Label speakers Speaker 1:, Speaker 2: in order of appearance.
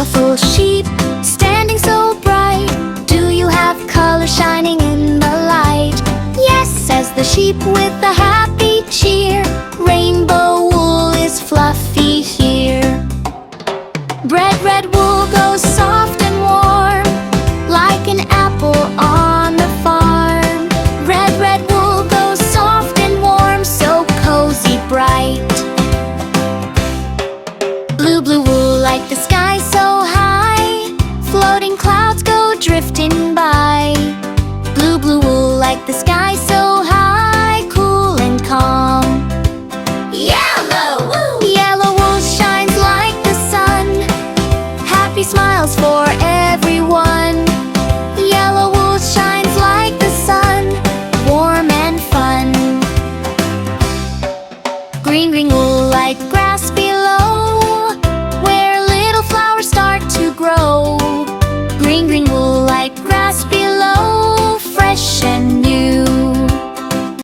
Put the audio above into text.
Speaker 1: colorful sheep, standing so bright. Do you have color shining in the light? Yes, says the sheep with a happy cheer. Rainbow wool is fluffy here. Red wool goes soft and warm, like an apple on the farm. Red wool goes soft and warm, so cozy bright. Blue wool like the sky so high, floating clouds go drifting by. Blue wool like the sky so high, cool and calm. Yellow wool shines like the sun, happy smiles for everyone. Yellow wool shines like the sun, warm and fun. Green wool like grass